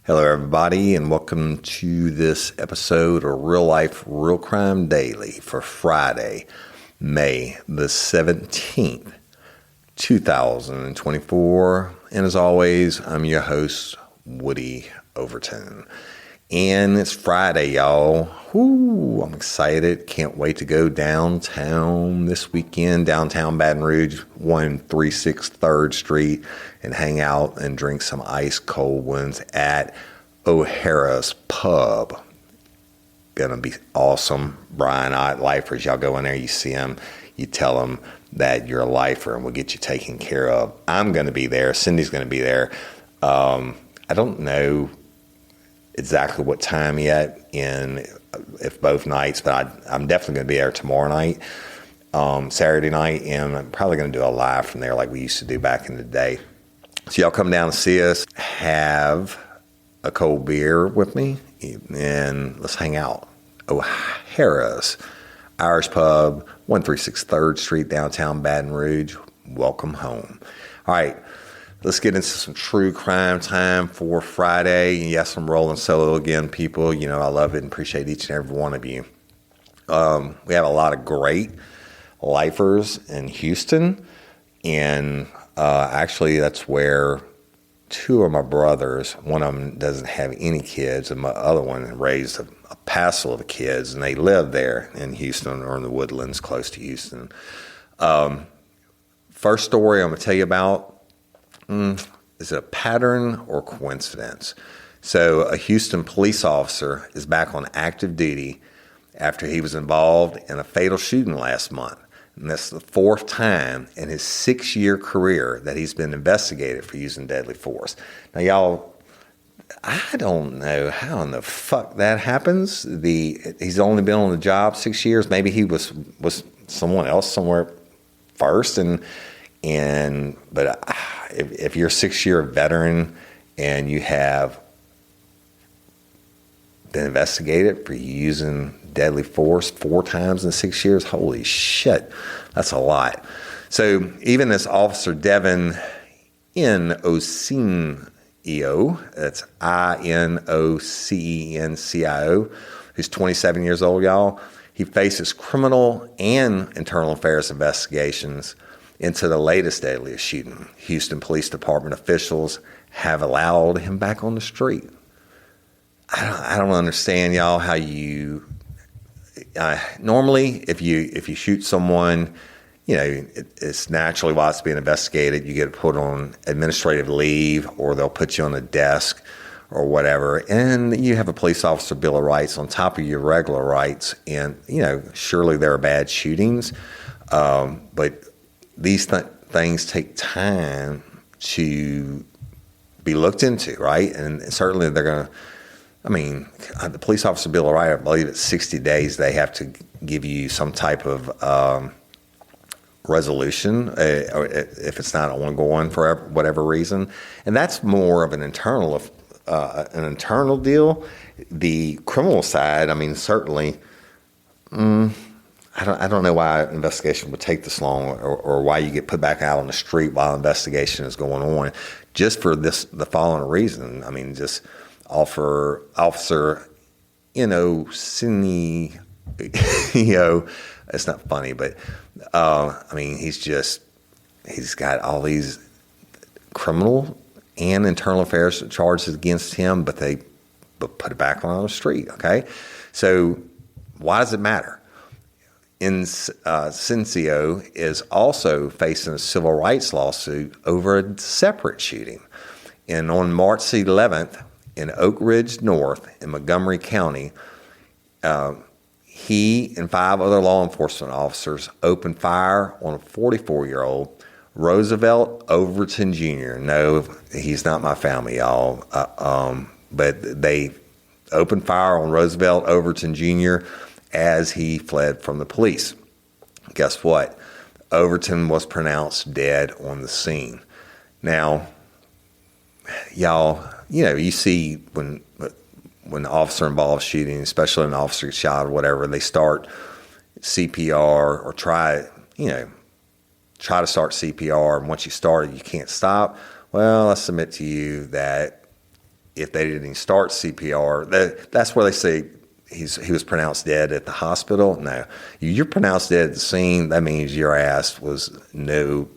Hello, everybody, and welcome to this episode of Real Life, Real Crime Daily for Friday, May the 17th, 2024. And as always, I'm your host, Woody Overton. And it's Friday, y'all. Whoo, I'm excited. Can't wait to go downtown this weekend, downtown Baton Rouge, 136 3rd Street, and hang out and drink some ice cold ones at O'Hara's Pub. Gonna be awesome. Brian, lifers, y'all go in there, you see them, you tell them that you're a lifer and we'll get you taken care of. I'm gonna be there. Cindy's gonna be there. I don't know exactly what time yet, if both nights, but I'm definitely going to be there tomorrow night, Saturday night, and I'm probably going to do a live from there like we used to do back in the day. So y'all come down and see us, have a cold beer with me, and let's hang out. O'Hara's Irish Pub, 136 3rd Street, downtown Baton Rouge. Welcome home. All right. Let's get into some true crime time for Friday. Yes, I'm rolling solo again, people. You know, I love it and appreciate each and every one of you. We have a lot of great lifers in Houston. And actually, that's where two of my brothers, one of them doesn't have any kids, and my other one raised a passel of kids, and they live there in Houston or in the Woodlands close to Houston. First story I'm going to tell you about, is it a pattern or coincidence? So a Houston police officer is back on active duty after he was involved in a fatal shooting last month. And that's the fourth time in his 6-year career that he's been investigated for using deadly force. Now, y'all, I don't know how in the fuck that happens. He's only been on the job 6 years. Maybe he was someone else somewhere first, but if you're a 6-year veteran and you have been investigated for using deadly force 4 times in 6 years, holy shit, that's a lot. So even this officer, Devin Inocencio, that's Inocencio, who's 27 years old, y'all, he faces criminal and internal affairs investigations into the latest deadliest shooting. Houston Police Department officials have allowed him back on the street. I don't understand, y'all, how you normally if you shoot someone, you know, it's naturally while it's being investigated, you get put on administrative leave, or they'll put you on a desk or whatever, and you have a police officer bill of rights on top of your regular rights. And you know, surely there are bad shootings, but these things take time to be looked into, right? And certainly they're going to, the police officer bill of rights, I believe it's 60 days they have to give you some type of resolution, or if it's not ongoing for whatever reason. And that's more of an internal deal. The criminal side, certainly, I don't know why an investigation would take this long, or why you get put back out on the street while an investigation is going on, just for the following reason. Just Officer Inocencio, it's not funny, but he's got all these criminal and internal affairs charges against him, but they put it back on the street. Okay, so why does it matter? Inocencio is also facing a civil rights lawsuit over a separate shooting. And on March 11th, in Oak Ridge North in Montgomery County, he and 5 other law enforcement officers opened fire on a 44-year-old Roosevelt Overton Jr. No, he's not my family, y'all. But they opened fire on Roosevelt Overton Jr. as he fled from the police. Guess what? Overton was pronounced dead on the scene. Now, y'all, you see when an officer involved shooting, especially an officer shot or whatever, they start CPR or try to start CPR, and once you start it, you can't stop. Well, I submit to you that if they didn't start CPR. That's where they say he was pronounced dead at the hospital. No, you're pronounced dead at the scene. That means your ass was you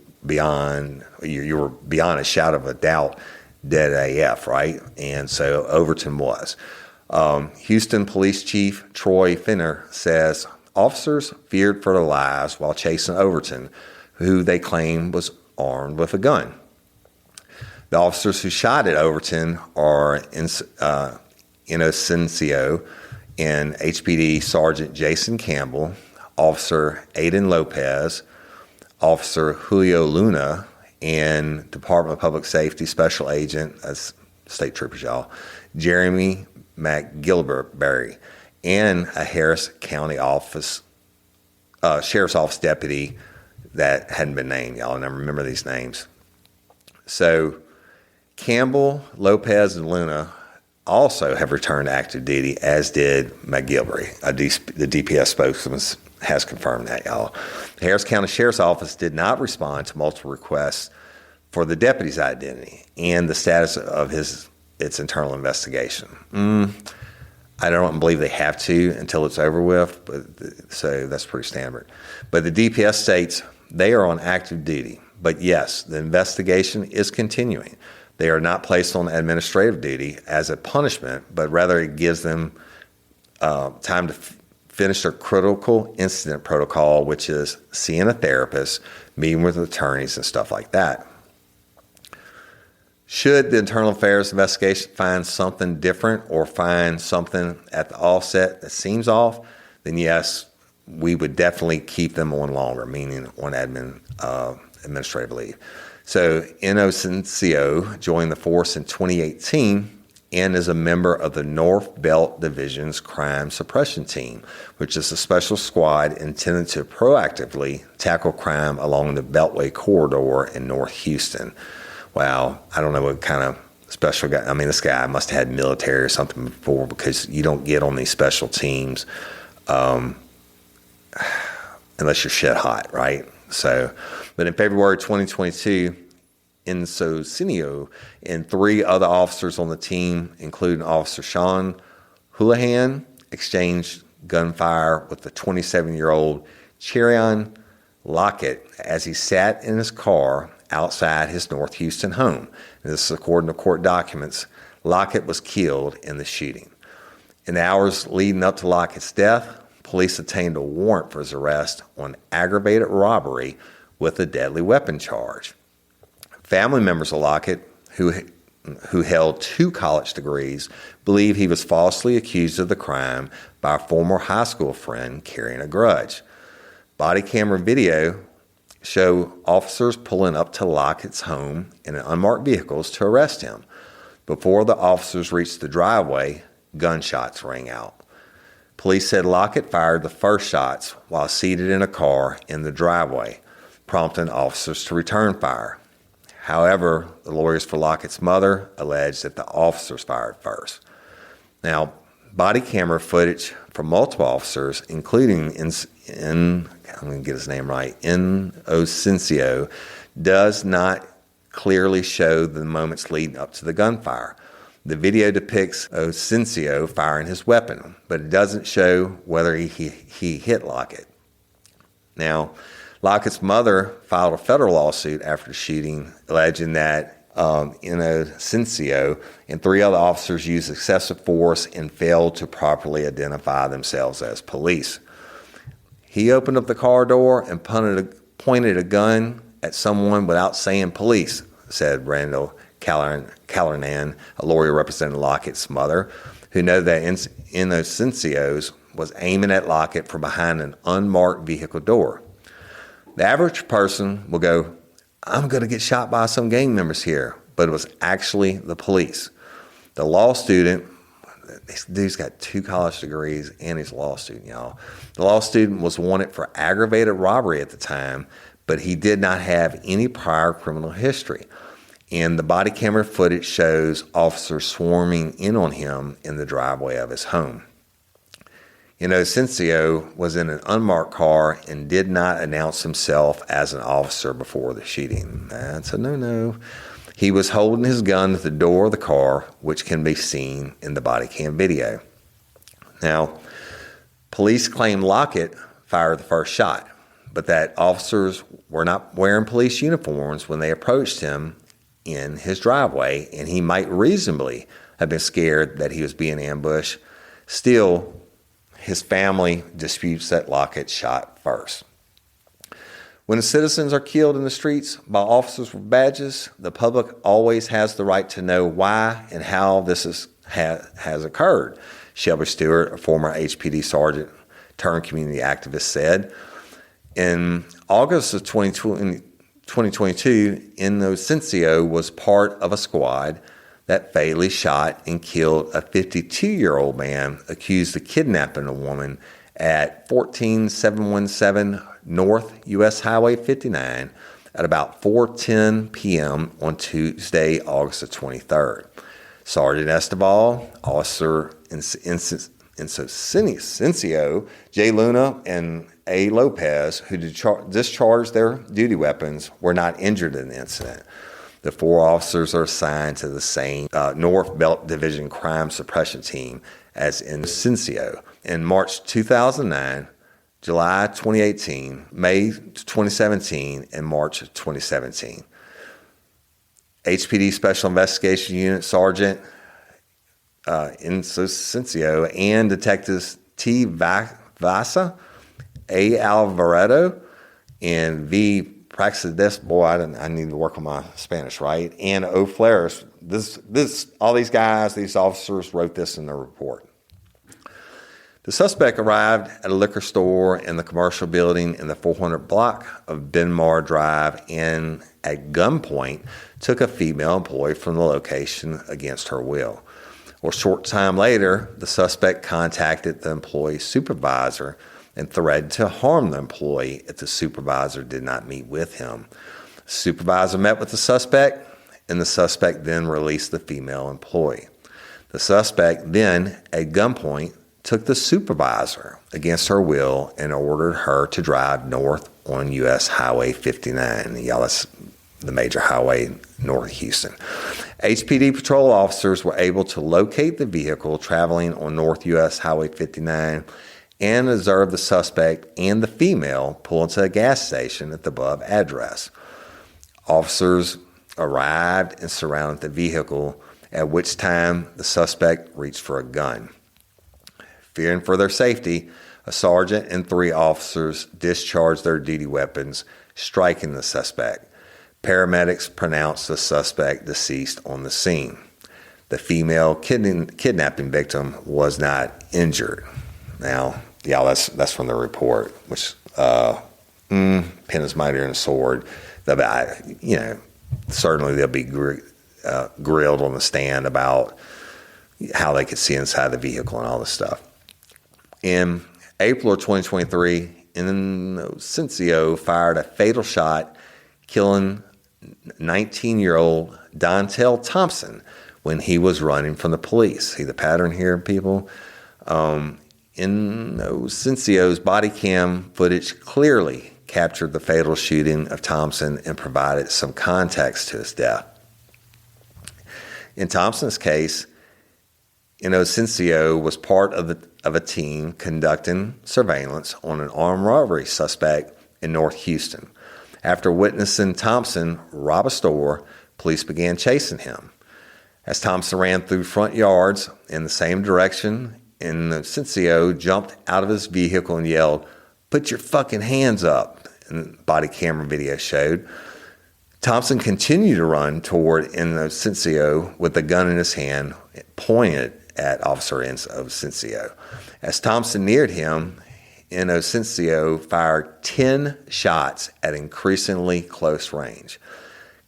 were beyond a shadow of a doubt dead AF, right? And so Overton was. Houston Police Chief Troy Finner says officers feared for their lives while chasing Overton, who they claim was armed with a gun. The officers who shot at Overton are Inocencio and HPD Sergeant Jason Campbell, Officer Aiden Lopez, Officer Julio Luna, and Department of Public Safety Special Agent, that's state troopers, y'all, Jeremy McGilberry, and a Harris County Sheriff's Office deputy that hadn't been named. Y'all never remember these names. So Campbell, Lopez, and Luna also have returned to active duty, as did McGilberry. The DPS spokesman has confirmed that, y'all. The Harris County Sheriff's Office did not respond to multiple requests for the deputy's identity and the status of its internal investigation. I don't believe they have to until it's over with, so that's pretty standard. But the DPS states they are on active duty. But yes, the investigation is continuing. They are not placed on administrative duty as a punishment, but rather it gives them time to finish their critical incident protocol, which is seeing a therapist, meeting with attorneys, and stuff like that. Should the Internal Affairs investigation find something different or find something at the offset that seems off, then yes, we would definitely keep them on longer, meaning on administrative leave. So Inocencio joined the force in 2018 and is a member of the North Belt Division's Crime Suppression Team, which is a special squad intended to proactively tackle crime along the Beltway corridor in North Houston. Wow, I don't know what kind of special guy. I mean, this guy must have had military or something before, because you don't get on these special teams unless you're shit hot, right? So, but in February 2022, Inocencio and 3 other officers on the team, including Officer Sean Houlihan, exchanged gunfire with the 27-year-old Cherion Lockett as he sat in his car outside his North Houston home. And this is according to court documents. Lockett was killed in the shooting. In the hours leading up to Lockett's death, police obtained a warrant for his arrest on aggravated robbery with a deadly weapon charge. Family members of Lockett, who held 2 college degrees, believe he was falsely accused of the crime by a former high school friend carrying a grudge. Body camera video show officers pulling up to Lockett's home in unmarked vehicles to arrest him. Before the officers reached the driveway, gunshots rang out. Police said Lockett fired the first shots while seated in a car in the driveway, prompting officers to return fire. However, the lawyers for Lockett's mother alleged that the officers fired first. Now, body camera footage from multiple officers, including I'm going to get his name right, Inocencio, does not clearly show the moments leading up to the gunfire. The video depicts Inocencio firing his weapon, but it doesn't show whether he hit Lockett. Now, Lockett's mother filed a federal lawsuit after the shooting, alleging that Inocencio and 3 other officers used excessive force and failed to properly identify themselves as police. He opened up the car door and pointed a gun at someone without saying police, said Randall Callernan, a lawyer representing Lockett's mother, who noted that Inocencio's was aiming at Lockett from behind an unmarked vehicle door. The average person will go, I'm going to get shot by some gang members here, but it was actually the police. The law student, this dude's got 2 college degrees and he's a law student, y'all. The law student was wanted for aggravated robbery at the time, but he did not have any prior criminal history. And the body camera footage shows officers swarming in on him in the driveway of his home. Inocencio was in an unmarked car and did not announce himself as an officer before the shooting. That's a no-no. He was holding his gun at the door of the car, which can be seen in the body cam video. Now, police claim Lockett fired the first shot, but that officers were not wearing police uniforms when they approached him in his driveway, and he might reasonably have been scared that he was being ambushed. Still, his family disputes that Lockett shot first. When the citizens are killed in the streets by officers with badges, the public always has the right to know why and how this has occurred, Shelby Stewart, a former HPD sergeant turned community activist, said. In August of 2022, Inocencio was part of a squad that fatally shot and killed a 52-year-old man accused of kidnapping a woman at 14717 North U.S. Highway 59 at about 4:10 p.m. on Tuesday, August the 23rd. Sergeant Estevall, Officer Inocencio, J. Luna, and A. Lopez, who discharged their duty weapons, were not injured in the incident. The 4 officers are assigned to the same North Belt Division Crime Suppression Team as Inocencio. In March 2009, July 2018, May 2017, and March 2017. HPD Special Investigation Unit Sergeant Inocencio and Detectives T. Vasa, A. Alvarado, and V. Praxedes, boy, I need to work on my Spanish, right? And O. Flares. All these guys, these officers wrote this in their report. The suspect arrived at a liquor store in the commercial building in the 400 block of Benmar Drive and at gunpoint took a female employee from the location against her will. A short time later, the suspect contacted the employee's supervisor and threatened to harm the employee if the supervisor did not meet with him. The supervisor met with the suspect, and the suspect then released the female employee. The suspect then, at gunpoint, took the supervisor against her will and ordered her to drive north on U.S. Highway 59. Y'all, that's the major highway north of Houston. HPD patrol officers were able to locate the vehicle traveling on North U.S. Highway 59 and observe the suspect and the female pull into a gas station at the above address. Officers arrived and surrounded the vehicle, at which time the suspect reached for a gun. Fearing for their safety, a sergeant and 3 officers discharged their duty weapons, striking the suspect. Paramedics pronounced the suspect deceased on the scene. The female kidnapping victim was not injured. Now, yeah, that's from the report, which pen is mightier than a sword. Certainly they'll be grilled on the stand about how they could see inside the vehicle and all this stuff. In April of 2023, Inocencio fired a fatal shot, killing 19-year-old Dontel Thompson when he was running from the police. See the pattern here, people? Inocencio's body cam footage clearly captured the fatal shooting of Thompson and provided some context to his death. In Thompson's case, Inocencio was part of a team conducting surveillance on an armed robbery suspect in North Houston. After witnessing Thompson rob a store, police began chasing him. As Thompson ran through front yards in the same direction, Inocencio jumped out of his vehicle and yelled, "Put your fucking hands up," and body camera video showed. Thompson continued to run toward Inocencio with a gun in his hand, pointed at Officer Inocencio. As Thompson neared him, Inocencio fired 10 shots at increasingly close range.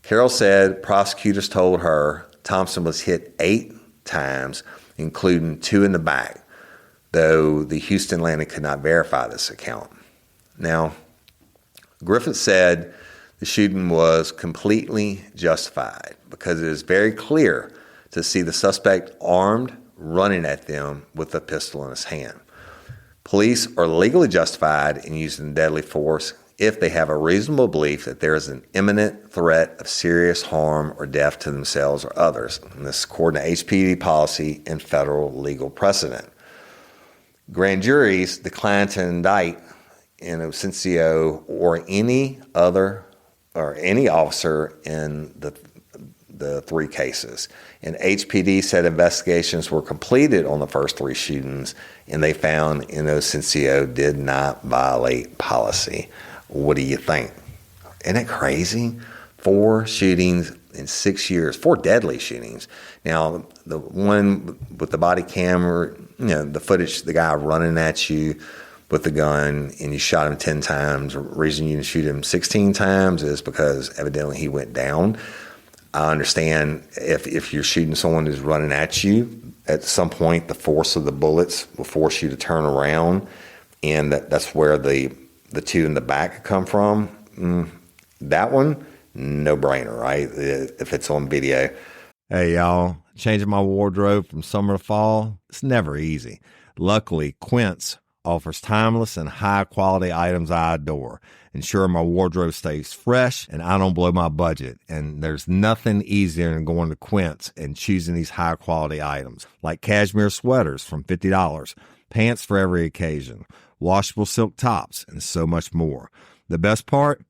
Carol said prosecutors told her Thompson was hit 8 times, including 2 in the back, though the Houston Atlantic could not verify this account. Now, Griffith said the shooting was completely justified because it is very clear to see the suspect armed, running at them with a pistol in his hand. Police are legally justified in using deadly force if they have a reasonable belief that there is an imminent threat of serious harm or death to themselves or others. And this is according to HPD policy and federal legal precedent. Grand juries decline to indict in absencio or any officer in the three cases. And HPD said investigations were completed on the first three shootings, and they found in absencio did not violate policy. What do you think? Isn't it crazy? 4 shootings in 6 years, 4 deadly shootings. Now, the one with the body camera, the footage, the guy running at you with the gun and you shot him 10 times. The reason you didn't shoot him 16 times is because evidently he went down. I understand if you're shooting someone who's running at you, at some point the force of the bullets will force you to turn around, and that's where the 2 in the back come from. That one, no brainer, right? If it's on video. Hey, y'all, changing my wardrobe from summer to fall, it's never easy. Luckily, Quince offers timeless and high-quality items I adore, ensuring my wardrobe stays fresh and I don't blow my budget. And there's nothing easier than going to Quince and choosing these high-quality items, like cashmere sweaters from $50, pants for every occasion, washable silk tops, and so much more. The best part?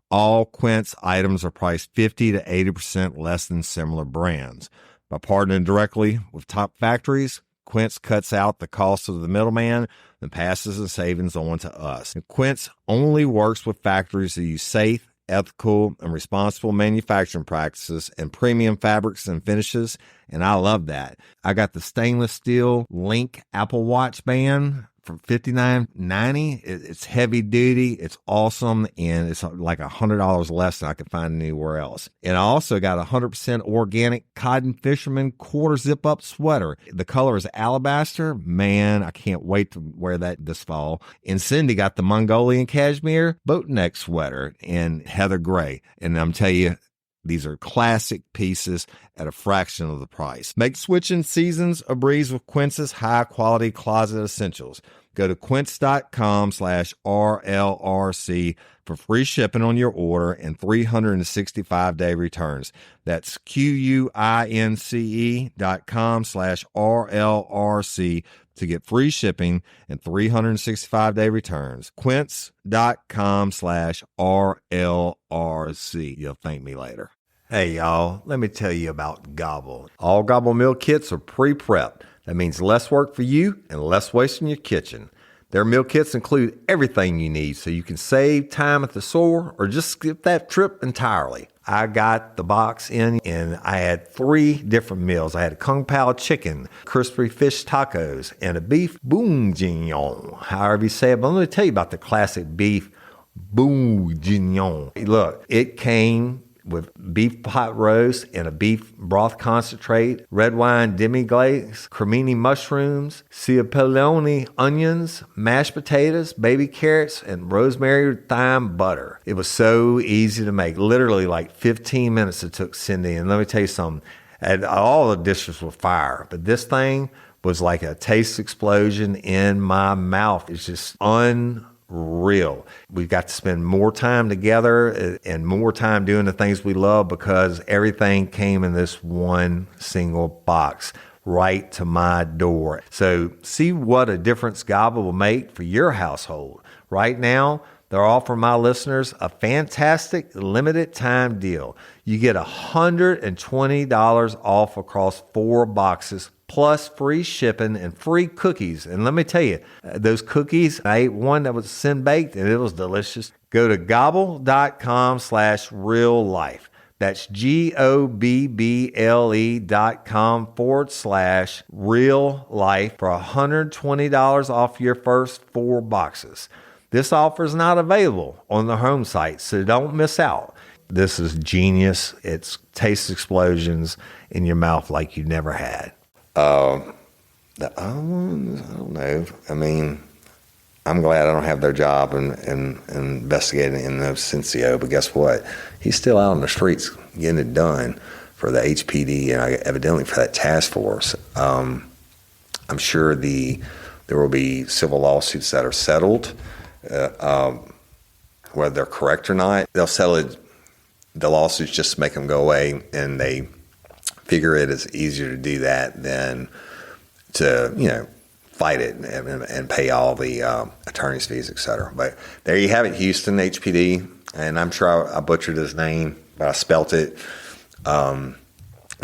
All Quince items are priced 50 to 80% less than similar brands. By partnering directly with top factories, Quince cuts out the cost of the middleman and passes the savings on to us. And Quince only works with factories that use safe, ethical, and responsible manufacturing practices and premium fabrics and finishes, and I love that. I got the stainless steel Link Apple Watch band for $59.90. It's heavy duty, it's awesome, and it's like $100 less than I could find anywhere else. And I also got a 100% organic cotton fisherman quarter zip up sweater. The color is alabaster. Man, I can't wait to wear that this fall. And Cindy got the Mongolian cashmere boat neck sweater in heather gray. And I'm telling you, these are classic pieces at a fraction of the price. Make switching seasons a breeze with Quince's high-quality closet essentials. Go to quince.com/RLRC for free shipping on your order and 365-day returns. That's QUINCE.com/RLRC to get free shipping and 365-day returns. Quince.com/RLRC. You'll thank me later. Hey, y'all, let me tell you about Gobble. All Gobble meal kits are pre-prepped. That means less work for you and less waste in your kitchen. Their meal kits include everything you need so you can save time at the store or just skip that trip entirely. I got the box in and I had 3 different meals. I had a Kung Pao chicken, crispy fish tacos, and a beef bourguignon, however you say it. But let me tell you about the classic beef bourguignon. Look, it came with beef pot roast and a beef broth concentrate, red wine demi-glace, cremini mushrooms, cipollone onions, mashed potatoes, baby carrots, and rosemary thyme butter. It was so easy to make. Literally like 15 minutes it took Cindy. And let me tell you something, and all the dishes were fire, but this thing was like a taste explosion in my mouth. It's just unreal. We've got to spend more time together and more time doing the things we love because everything came in this one single box right to my door. So see what a difference Gobble will make for your household. Right now, they're offering my listeners a fantastic limited time deal. You get $120 off across 4 boxes plus free shipping and free cookies. And let me tell you, those cookies, I ate one that was sin baked and it was delicious. Go to gobble.com/real life. That's GOBBLE.com/real life for $120 off your first 4 boxes. This offer is not available on the home site, so don't miss out. This is genius. It's taste explosions in your mouth like you never had. The other ones, I don't know. I mean, I'm glad I don't have their job and investigating in absencio, but guess what? He's still out on the streets getting it done for the HPD and evidently for that task force. I'm sure there will be civil lawsuits that are settled. whether they're correct or not. They'll settle the lawsuits just to make them go away, and they figure it is easier to do that than to, fight it and pay all the attorney's fees, et cetera. But there you have it, Houston HPD. And I'm sure I butchered his name, but I spelt it. And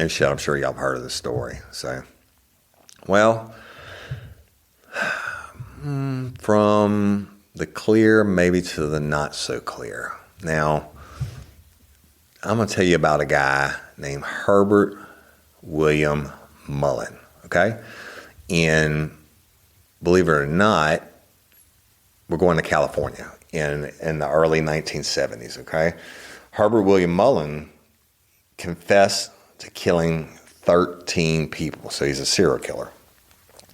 shit, I'm sure y'all have heard of this story. So, well, from the clear maybe to the not so clear. Now, I'm going to tell you about a guy named Herbert William Mullen, okay? And believe it or not, we're going to California in the early 1970s, okay? Herbert William Mullen confessed to killing 13 people. So he's a serial killer.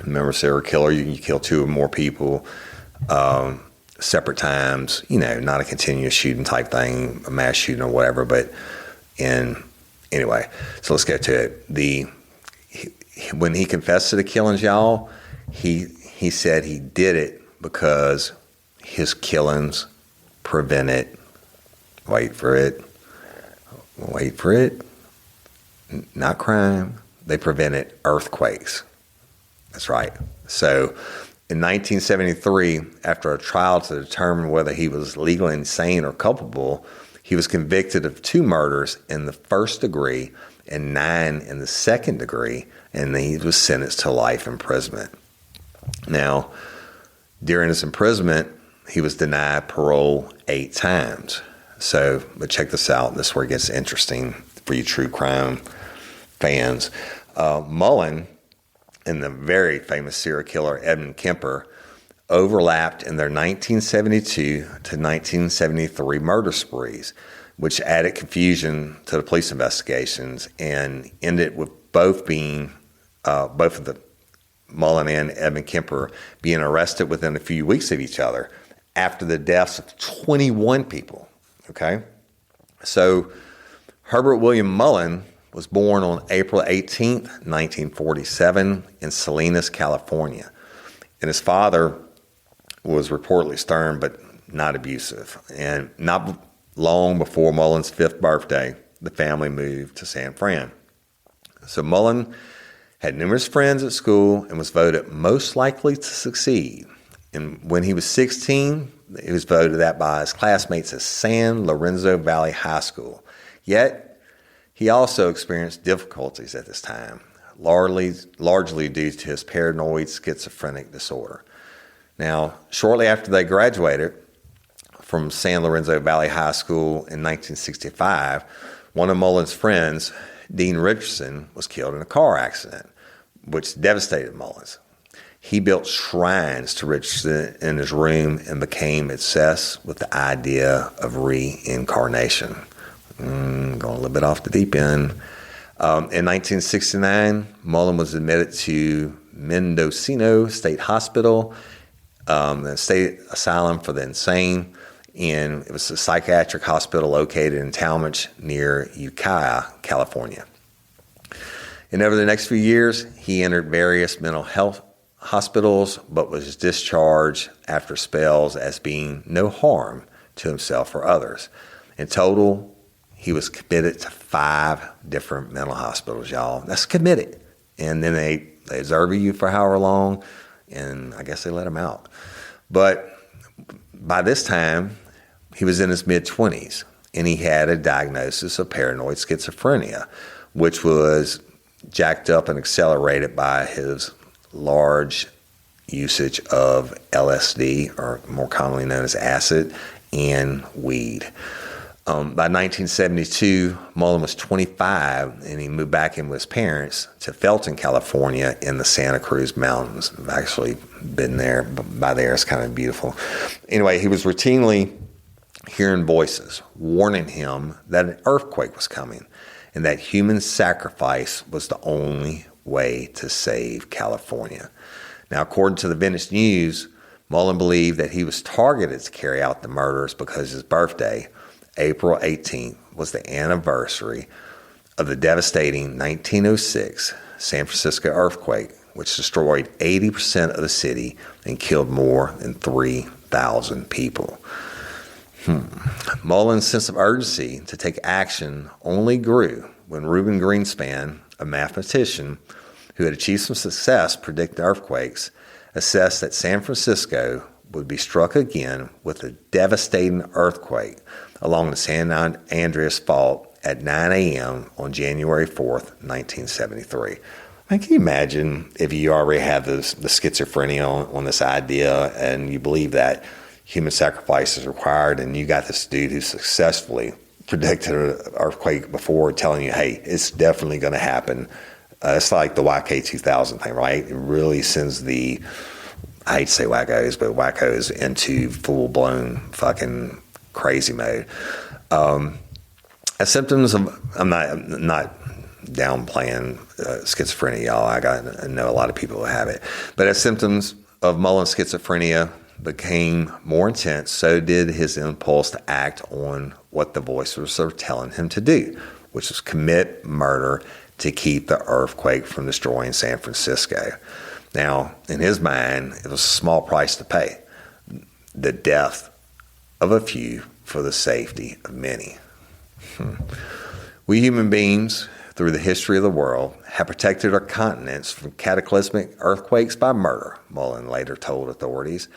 Remember, serial killer, you kill 2 or more people separate times, not a continuous shooting type thing, a mass shooting or whatever. But anyway, so let's get to it. When he confessed to the killings, y'all, he said he did it because his killings prevented, wait for it, not crime, they prevented earthquakes. That's right. So in 1973, after a trial to determine whether he was legally insane or culpable, he was convicted of 2 murders in the first degree and 9 in the second degree, and he was sentenced to life imprisonment. Now, during his imprisonment, he was denied parole 8 times. So, but check this out. This is where it gets interesting for you true crime fans. Mullen and the very famous serial killer Edmund Kemper overlapped in their 1972 to 1973 murder sprees, which added confusion to the police investigations and ended with both of the Mullen and Edmund Kemper being arrested within a few weeks of each other after the deaths of 21 people. Okay? So Herbert William Mullen was born on April 18th, 1947 in Salinas, California. And his father was reportedly stern but not abusive. And not long before Mullen's 5th birthday, the family moved to San Fran. So Mullen had numerous friends at school and was voted most likely to succeed. And when he was 16, he was voted that by his classmates at San Lorenzo Valley High School. Yet, he also experienced difficulties at this time, largely due to his paranoid schizophrenic disorder. Now, shortly after they graduated from San Lorenzo Valley High School in 1965, one of Mullen's friends, Dean Richardson, was killed in a car accident, which devastated Mullins. He built shrines to Richardson in his room and became obsessed with the idea of reincarnation. Going a little bit off the deep end. In 1969, Mullen was admitted to Mendocino State Hospital, the state asylum for the insane, and it was a psychiatric hospital located in Talmadge near Ukiah, California. And over the next few years, he entered various mental health hospitals, but was discharged after spells as being no harm to himself or others. In total, he was committed to 5 different mental hospitals, y'all. That's committed. And then they observe you for however long, and I guess they let him out. But by this time, he was in his mid-20s, and he had a diagnosis of paranoid schizophrenia, which was jacked up and accelerated by his large usage of LSD, or more commonly known as acid, and weed. By 1972, Mullen was 25, and he moved back in with his parents to Felton, California, in the Santa Cruz Mountains. I've actually been there. By there, it's kind of beautiful. Anyway, he was routinely hearing voices warning him that an earthquake was coming and that human sacrifice was the only way to save California. Now, according to the Venice News, Mullen believed that he was targeted to carry out the murders because his birthday, April 18th, was the anniversary of the devastating 1906 San Francisco earthquake, which destroyed 80% of the city and killed more than 3,000 people. Mullen's sense of urgency to take action only grew when Reuben Greenspan, a mathematician who had achieved some success predicting earthquakes, assessed that San Francisco would be struck again with a devastating earthquake along the San Andreas Fault at 9 a.m. on January 4th, 1973. Can you imagine if you already have the schizophrenia on this idea and you believe that human sacrifice is required, and you got this dude who successfully predicted an earthquake before telling you, hey, it's definitely going to happen. It's like the YK2000 thing, right? It really sends the, I hate to say wackos into full-blown fucking crazy mode. As symptoms of, I'm not downplaying schizophrenia, y'all. I know a lot of people who have it. But as symptoms of Mullen's schizophrenia became more intense, so did his impulse to act on what the voices were telling him to do, which was commit murder to keep the earthquake from destroying San Francisco. Now, in his mind, it was a small price to pay. The death of a few for the safety of many. We human beings, through the history of the world, have protected our continents from cataclysmic earthquakes by murder, Mullen later told authorities.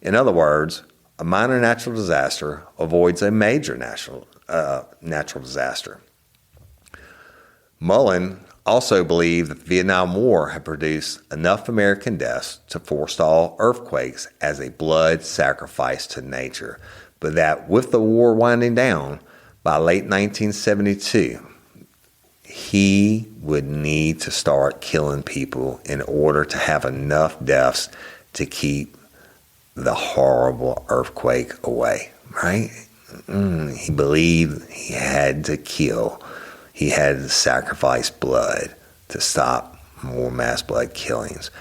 In other words, a minor natural disaster avoids a major natural disaster. Mullen also believed that the Vietnam War had produced enough American deaths to forestall earthquakes as a blood sacrifice to nature, but that with the war winding down, by late 1972, he would need to start killing people in order to have enough deaths to keep the horrible earthquake away, right? He believed he had to kill. He had to sacrifice blood to stop more mass blood killings.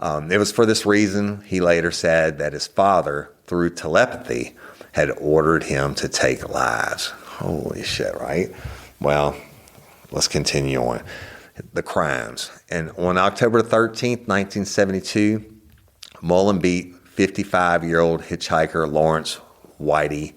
It was for this reason, he later said, that his father, through telepathy, had ordered him to take lives. Holy shit, right? Well, let's continue on. The crimes. And on October 13th, 1972, Mullen beat 55-year-old hitchhiker Lawrence Whiteshead,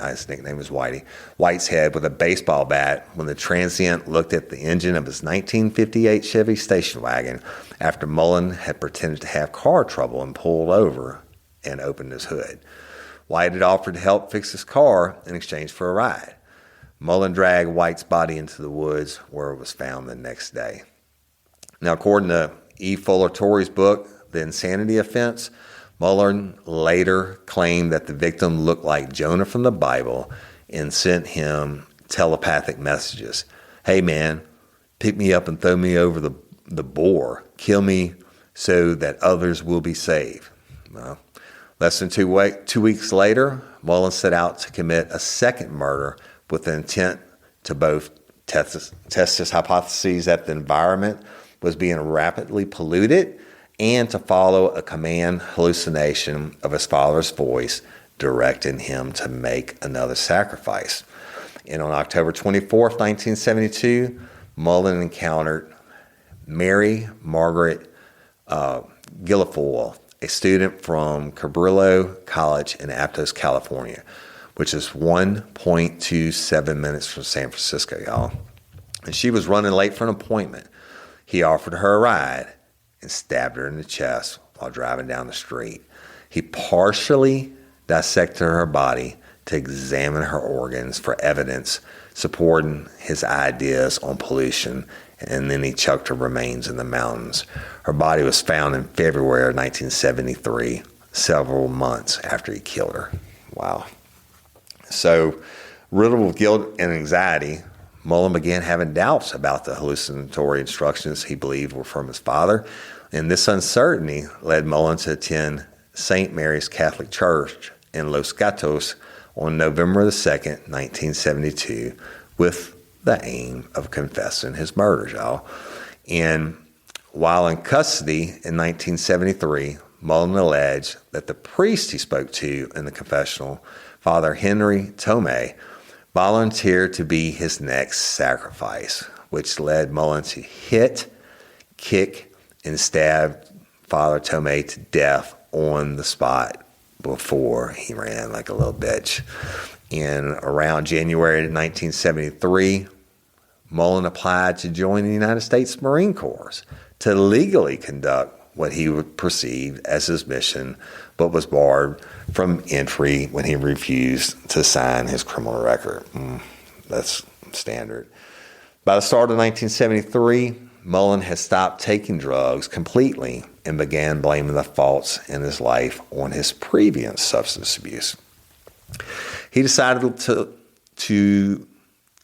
his nickname is Whiteshead, with a baseball bat when the transient looked at the engine of his 1958 Chevy station wagon after Mullen had pretended to have car trouble and pulled over and opened his hood. White had offered to help fix his car in exchange for a ride. Mullen dragged White's body into the woods where it was found the next day. Now, according to E. Fuller Torrey's book, The Insanity Offense, Mullen later claimed that the victim looked like Jonah from the Bible and sent him telepathic messages. Hey man, pick me up and throw me over the bore. Kill me so that others will be saved. Well, less than 2 weeks later, Mullen set out to commit a second murder with the intent to both test his hypotheses that the environment was being rapidly polluted and to follow a command hallucination of his father's voice directing him to make another sacrifice. And on October 24th, 1972, Mullen encountered Mary Margaret Guilfoyle, a student from Cabrillo College in Aptos, California, which is 1.27 minutes from San Francisco, y'all. And she was running late for an appointment. He offered her a ride and stabbed her in the chest while driving down the street. He partially dissected her body to examine her organs for evidence supporting his ideas on pollution, and then he chucked her remains in the mountains. Her body was found in February of 1973, several months after he killed her. Wow. So, riddled with guilt and anxiety, Mullen began having doubts about the hallucinatory instructions he believed were from his father, and this uncertainty led Mullen to attend St. Mary's Catholic Church in Los Gatos on November the 2nd, 1972, with the aim of confessing his murders, y'all. And while in custody in 1973, Mullen alleged that the priest he spoke to in the confessional, Father Henry Tomei, volunteered to be his next sacrifice, which led Mullen to hit, kick, and stab Father Tomei to death on the spot before he ran like a little bitch. In around January 1973, Mullen applied to join the United States Marine Corps to legally conduct what he would perceive as his mission, but was barred from entry when he refused to sign his criminal record. That's standard. By the start of 1973, Mullen had stopped taking drugs completely and began blaming the faults in his life on his previous substance abuse. He decided to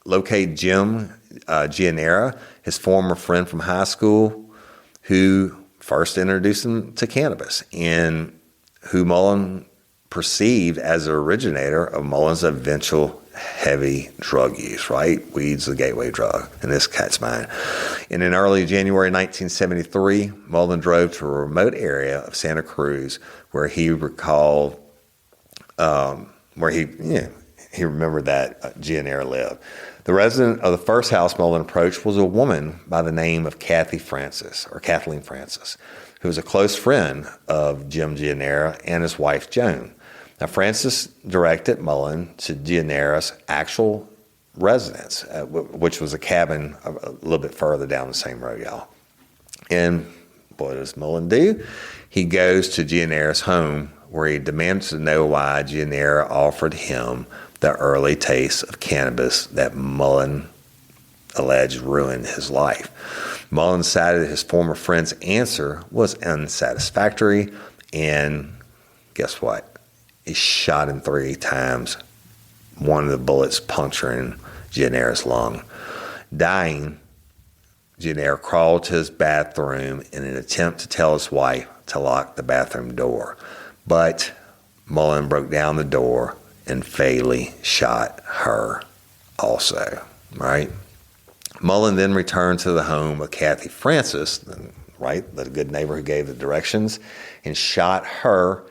locate Jim Gianera, his former friend from high school, who first introduced him to cannabis, and who Mullen perceived as the originator of Mullen's eventual heavy drug use, right? Weed's the gateway drug in this cat's mind. And in early January 1973, Mullen drove to a remote area of Santa Cruz where he recalled, he remembered that Gianera lived. The resident of the first house Mullen approached was a woman by the name of Kathleen Francis, who was a close friend of Jim Gianera and his wife Joan. Now, Francis directed Mullen to Gianera's actual residence, which was a cabin a little bit further down the same road, y'all. And what does Mullen do? He goes to Gianera's home, where he demands to know why Gianera offered him the early taste of cannabis that Mullen alleged ruined his life. Mullen decided his former friend's answer was unsatisfactory, and guess what? He shot him 3 times, one of the bullets puncturing Gianera's lung. Dying, Gianera crawled to his bathroom in an attempt to tell his wife to lock the bathroom door. But Mullen broke down the door and fatally shot her also, right? Mullen then returned to the home of Kathy Francis, right, the good neighbor who gave the directions, and shot her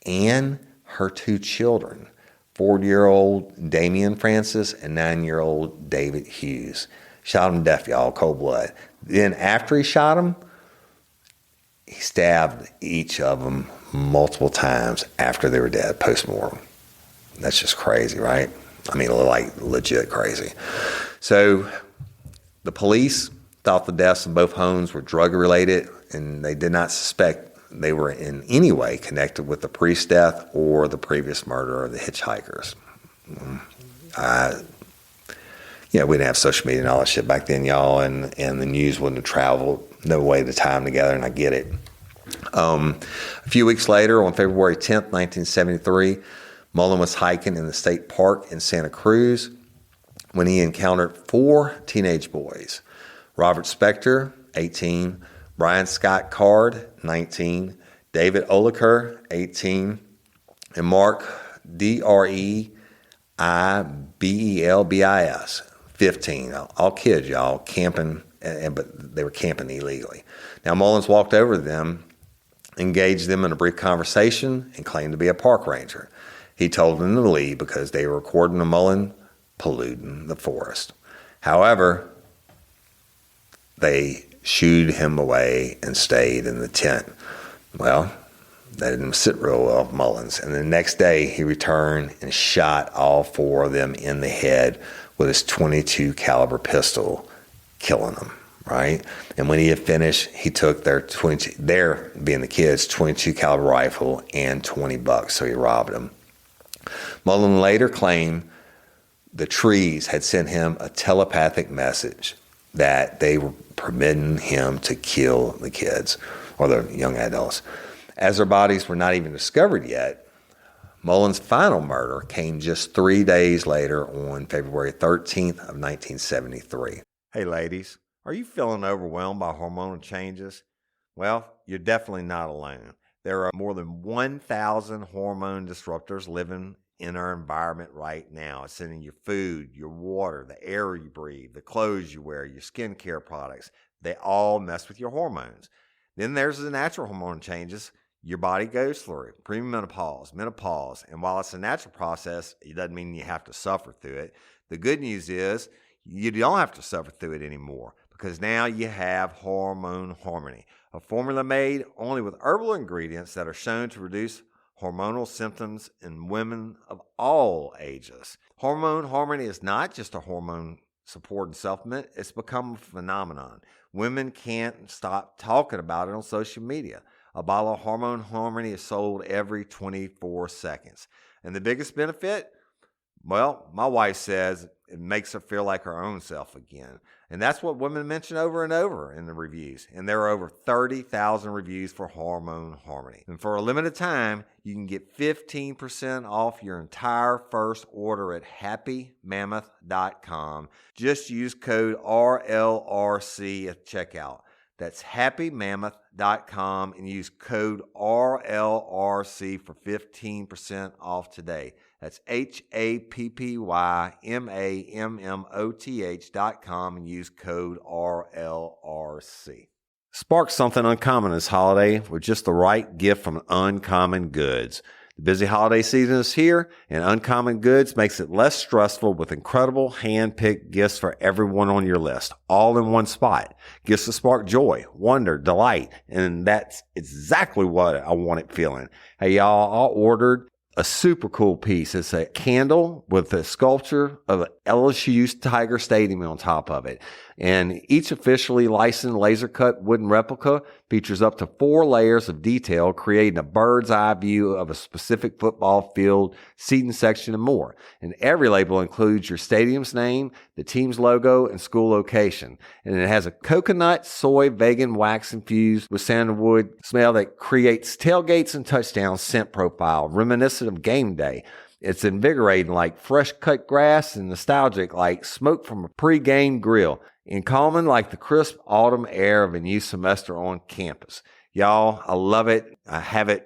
and her 2 children, 4-year-old Damian Francis and 9-year-old David Hughes. Shot them deaf, y'all, cold blood. Then after he shot them, he stabbed each of them multiple times after they were dead, post-mortem. That's just crazy, right? I mean, like legit crazy. So the police thought the deaths in both homes were drug-related, and they did not suspect they were in any way connected with the priest's death or the previous murder of the hitchhikers. We didn't have social media and all that shit back then, y'all, and the news wouldn't have traveled no way the time together, and I get it. A few weeks later, on February 10th, 1973, Mullen was hiking in the state park in Santa Cruz when he encountered 4 teenage boys: Robert Spector, 18, Brian Scott Card, 19, David Oliker, 18, and Mark Dreibelbis, 15. All kids, y'all, camping, but they were camping illegally. Now, Mullins walked over to them, engaged them in a brief conversation, and claimed to be a park ranger. He told them to leave because they were recording the Mullen polluting the forest. However, they shooed him away and stayed in the tent. Well, that didn't sit real well with Mullins. And the next day, he returned and shot all 4 of them in the head with his .22 caliber pistol, killing them, right? And when he had finished, he took their being the kids, .22 caliber rifle and $20, so he robbed them. Mullen later claimed the trees had sent him a telepathic message that they were permitting him to kill the kids or the young adults. As their bodies were not even discovered yet, Mullen's final murder came just 3 days later on February 13th of 1973. Hey ladies, are you feeling overwhelmed by hormonal changes? Well, you're definitely not alone. There are more than 1,000 hormone disruptors living in our environment right now. It's in your food, your water, the air you breathe, the clothes you wear, your skincare products. They all mess with your hormones. Then there's the natural hormone changes your body goes through: premenopause, menopause. And while it's a natural process, it doesn't mean you have to suffer through it. The good news is you don't have to suffer through it anymore, because now you have Hormone Harmony, a formula made only with herbal ingredients that are shown to reduce hormonal symptoms in women of all ages. Hormone harmony is not just a hormone support and supplement, it's become a phenomenon. Women can't stop talking about it on social media. A bottle of Hormone Harmony is sold every 24 seconds. And the biggest benefit? Well, my wife says it makes her feel like her own self again. And that's what women mention over and over in the reviews. And there are over 30,000 reviews for Hormone Harmony. And for a limited time, you can get 15% off your entire first order at happymammoth.com. Just use code RLRC at checkout. That's happymammoth.com and use code RLRC for 15% off today. That's happymammoth.com and use code RLRC. Spark something uncommon this holiday with just the right gift from Uncommon Goods. The busy holiday season is here, and Uncommon Goods makes it less stressful with incredible hand-picked gifts for everyone on your list, all in one spot. Gifts to spark joy, wonder, delight, and that's exactly what I wanted feeling. Hey, y'all, I ordered a super cool piece. It's a candle with a sculpture of LSU's Tiger Stadium on top of it. And each officially licensed laser-cut wooden replica features up to 4 layers of detail, creating a bird's eye view of a specific football field, seating section, and more. And every label includes your stadium's name, the team's logo, and school location. And it has a coconut, soy, vegan wax infused with sandalwood smell that creates tailgates and touchdowns scent profile, reminiscent of game day. It's invigorating like fresh cut grass and nostalgic like smoke from a pre-game grill, and calming like the crisp autumn air of a new semester on campus. Y'all, I love it. I have it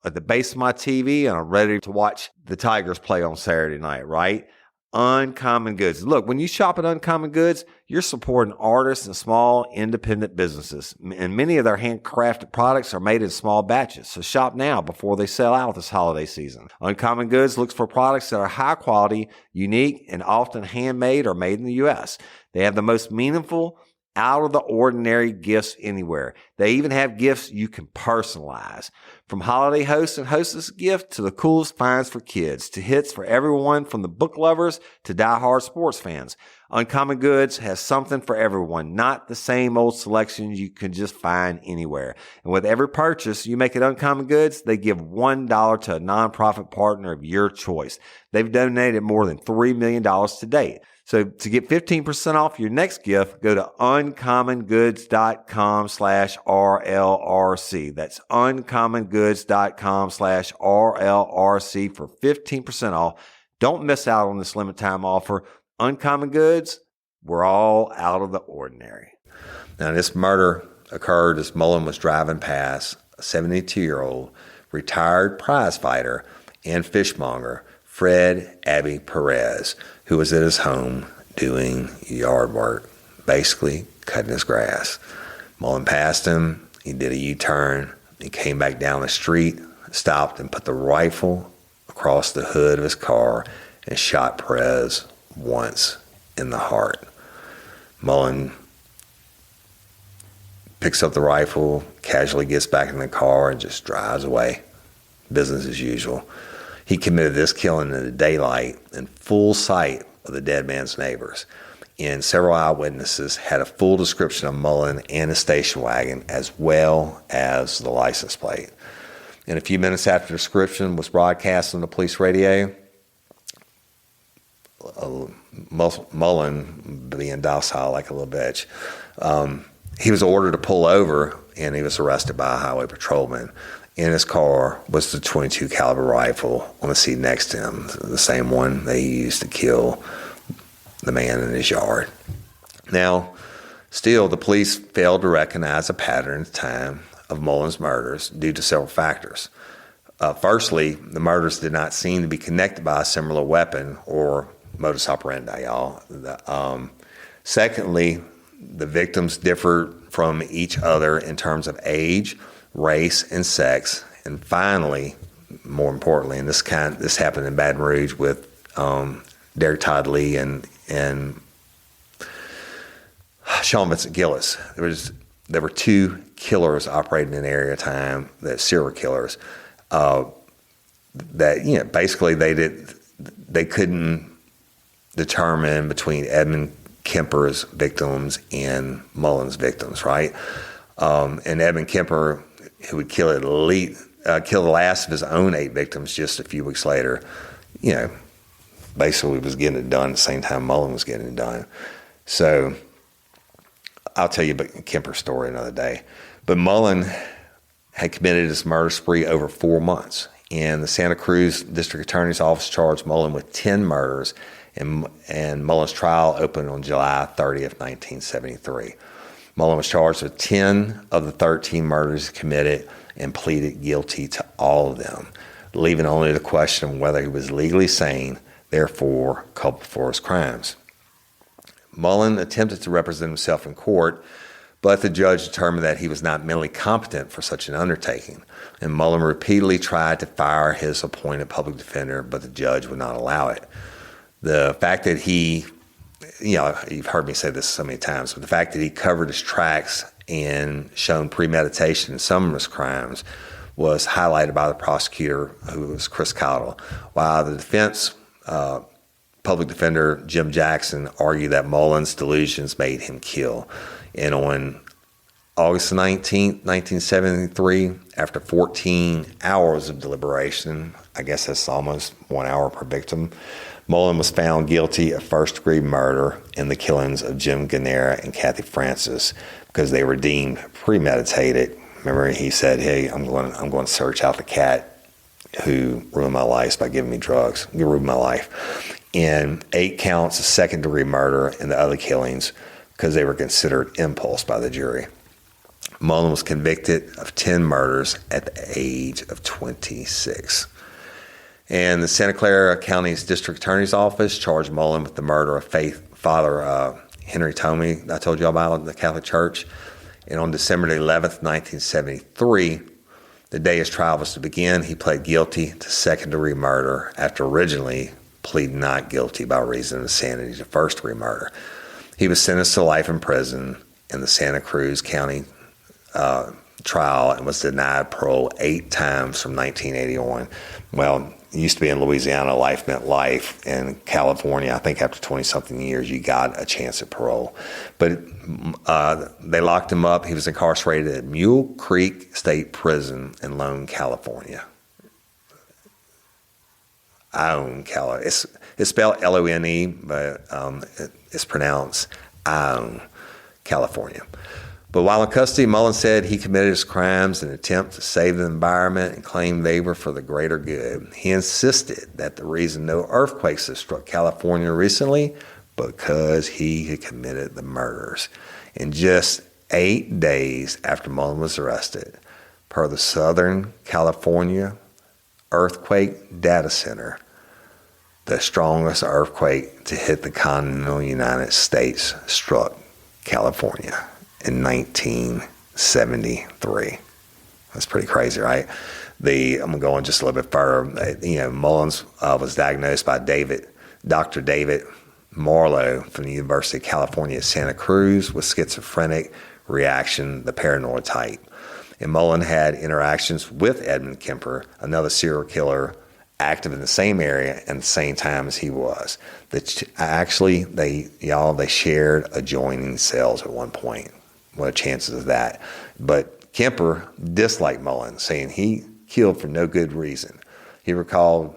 at the base of my TV, and I'm ready to watch the Tigers play on Saturday night, right? Uncommon Goods. Look, when you shop at Uncommon Goods, you're supporting artists and small independent businesses. And many of their handcrafted products are made in small batches. So shop now before they sell out this holiday season. Uncommon Goods looks for products that are high quality, unique, and often handmade or made in the U.S. They have the most meaningful, out of the ordinary gifts anywhere. They even have gifts you can personalize. From holiday hosts and hostess gifts to the coolest finds for kids, to hits for everyone from the book lovers to diehard sports fans. Uncommon Goods has something for everyone, not the same old selections you can just find anywhere. And with every purchase you make at Uncommon Goods, they give $1 to a nonprofit partner of your choice. They've donated more than $3 million to date. So to get 15% off your next gift, go to uncommongoods.com/RLRC. That's uncommongoods.com/RLRC for 15% off. Don't miss out on this limited time offer. Uncommon Goods, we're all out of the ordinary. Now, this murder occurred as Mullen was driving past a 72-year-old retired prize fighter and fishmonger, Fred Abbey Perez, who was at his home doing yard work, basically cutting his grass. Mullen passed him. He did a U-turn. He came back down the street, stopped, and put the rifle across the hood of his car and shot Perez once in the heart. Mullen picks up the rifle, casually gets back in the car, and just drives away. Business as usual. He committed this killing in the daylight in full sight of the dead man's neighbors. And several eyewitnesses had a full description of Mullen and his station wagon, as well as the license plate. And a few minutes after the description was broadcast on the police radio, Mullen, being docile like a little bitch, he was ordered to pull over, and he was arrested by a highway patrolman. In his car was the .22 caliber rifle on the seat next to him, the same one they used to kill the man in his yard. Now, still, the police failed to recognize a pattern at the time of Mullen's murders due to several factors. Firstly, the murders did not seem to be connected by a similar weapon or modus operandi, y'all. Secondly, the victims differed from each other in terms of age, race, and sex. And finally, more importantly, and this happened in Baton Rouge with Derek Todd Lee and Sean Vincent Gillis. There were 2 killers operating in the area at the time, that serial killers. that, basically they couldn't determine between Edmund Kemper's victims and Mullen's victims, right? And Edmund Kemper, who would kill the last of his own 8 victims just a few weeks later, basically was getting it done at the same time Mullen was getting it done. So I'll tell you about Kemper's story another day. But Mullen had committed his murder spree over 4 months. And the Santa Cruz District Attorney's Office charged Mullen with 10 murders, and Mullen's trial opened on July 30th, 1973. Mullen was charged with 10 of the 13 murders committed and pleaded guilty to all of them, leaving only the question of whether he was legally sane, therefore culpable for his crimes. Mullen attempted to represent himself in court, but the judge determined that he was not mentally competent for such an undertaking, and Mullen repeatedly tried to fire his appointed public defender, but the judge would not allow it. The fact that he, you've heard me say this so many times, but the fact that he covered his tracks and shown premeditation in some of his crimes was highlighted by the prosecutor, who was Chris Cottle, while the defense public defender Jim Jackson argued that Mullen's delusions made him kill. And on August 19, 1973, after 14 hours of deliberation, I guess that's almost 1 hour per victim, Mullen was found guilty of first-degree murder in the killings of Jim Ganera and Kathy Francis because they were deemed premeditated. Remember, he said, "Hey, I'm going to search out the cat who ruined my life by giving me drugs. He ruined my life." And 8 counts of second-degree murder in the other killings because they were considered impulse by the jury. Mullen was convicted of 10 murders at the age of 26. And the Santa Clara County's District Attorney's Office charged Mullen with the murder of Father Henry Tomey, I told you about, in the Catholic Church. And on December 11th, 1973, the day his trial was to begin, he pled guilty to second-degree murder after originally pleading not guilty by reason of insanity to first-degree murder. He was sentenced to life in prison in the Santa Cruz County trial and was denied parole 8 times from 1980 on. Well, it used to be in Louisiana, life meant life. In California, I think after 20-something years, you got a chance at parole. But they locked him up. He was incarcerated at Mule Creek State Prison in Lone, California. Ione, California. It's spelled L-O-N-E, but it's pronounced Ione, California. But while in custody, Mullen said he committed his crimes in an attempt to save the environment and claimed they were for the greater good. He insisted that the reason no earthquakes had struck California recently because he had committed the murders. In just 8 days after Mullen was arrested, per the Southern California Earthquake Data Center, the strongest earthquake to hit the continental United States struck California in 1973. That's pretty crazy, right? I'm going just a little bit further. Mullins was diagnosed by Dr. David Marlowe from the University of California at Santa Cruz with schizophrenic reaction, the paranoid type. And Mullen had interactions with Edmund Kemper, another serial killer active in the same area and the same time as he was. They shared adjoining cells at one point. What are the chances of that? But Kemper disliked Mullen, saying he killed for no good reason. He recalled,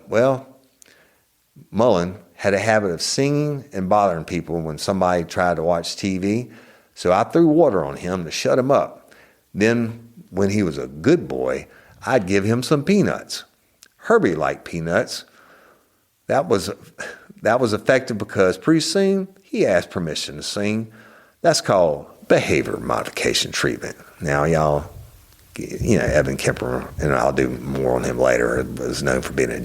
Mullen had a habit of singing and bothering people when somebody tried to watch TV, so I threw water on him to shut him up. Then, when he was a good boy, I'd give him some peanuts. Herbie liked peanuts. That was effective because pretty soon he asked permission to sing. That's called behavior modification treatment. Now, y'all, Evan Kemper, and I'll do more on him later, is known for being a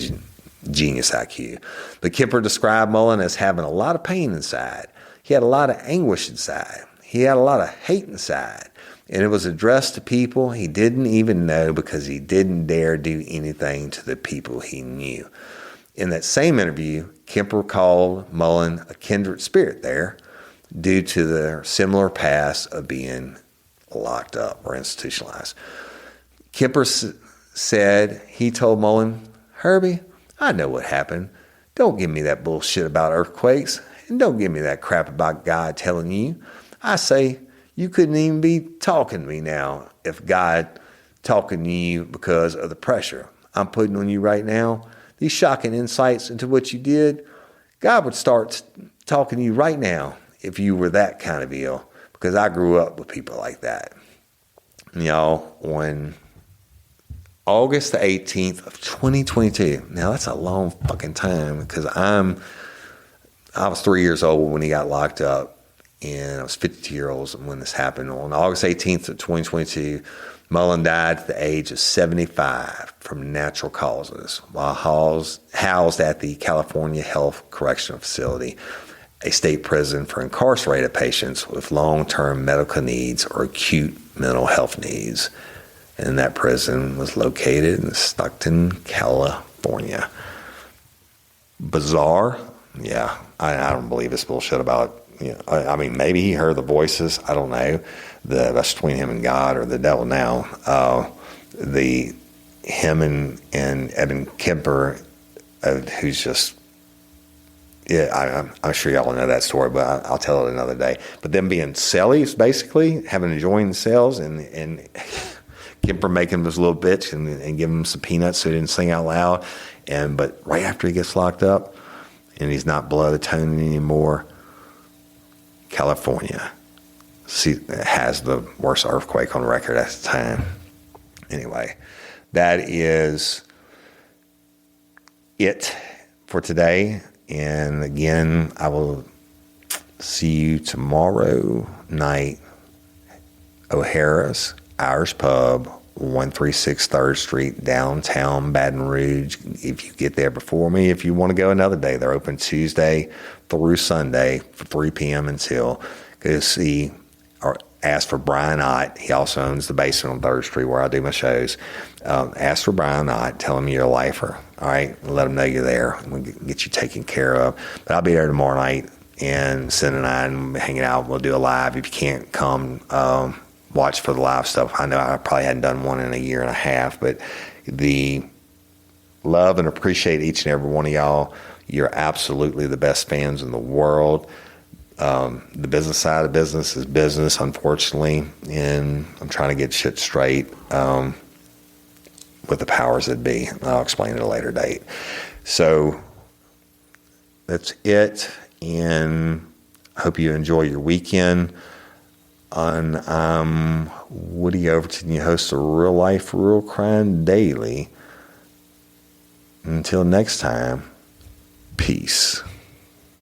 genius IQ. But Kemper described Mullen as having a lot of pain inside. He had a lot of anguish inside. He had a lot of hate inside. And it was addressed to people he didn't even know because he didn't dare do anything to the people he knew. In that same interview, Kemper called Mullen a kindred spirit there due to their similar past of being locked up or institutionalized. Kemper said he told Mullen, Herbie, I know what happened. Don't give me that bullshit about earthquakes. And don't give me that crap about God telling you. I say, you couldn't even be talking to me now if God talking to you because of the pressure I'm putting on you right now. These shocking insights into what you did, God would start talking to you right now if you were that kind of ill, because I grew up with people like that. Y'all, on August the 18th of 2022, now that's a long fucking time, because I was 3 years old when he got locked up, and I was 52 years old when this happened. On August 18th of 2022, Mullen died at the age of 75 from natural causes while housed at the California Health Correctional Facility, a state prison for incarcerated patients with long-term medical needs or acute mental health needs. And that prison was located in Stockton, California. Bizarre? Yeah, I don't believe this bullshit about, I mean, maybe he heard the voices. I don't know. That's between him and God or the devil now. Him and Evan Kemper, who's just, I'm sure y'all know that story, but I'll tell it another day. But them being cellies, basically, having to join the cells, and Kemper making him his little bitch and giving him some peanuts so he didn't sing out loud. But right after he gets locked up and he's not blood atoning anymore, California has the worst earthquake on record at the time. Anyway, that is it for today. And again, I will see you tomorrow night, O'Hara's Irish Pub, 136 3rd Street, downtown Baton Rouge. If you get there before me, if you want to go another day, they're open Tuesday through Sunday from 3 p.m. until. Go see or ask for Brian Ott. He also owns the basement on 3rd Street where I do my shows. Ask for Brian Ott. Tell him you're a lifer. All right? Let him know you're there. And we'll get you taken care of. But I'll be there tomorrow night, and Sin and I will be hanging out. We'll do a live. If you can't come, watch for the live stuff. I know I probably hadn't done one in a year and a half, but the love and appreciate each and every one of y'all. You're absolutely the best fans in the world. The business side of business is business, unfortunately, and I'm trying to get shit straight with the powers that be. I'll explain at a later date. So that's it, and I hope you enjoy your weekend. I'm Woody Overton, your host of Real Life, Real Crime Daily. Until next time, peace.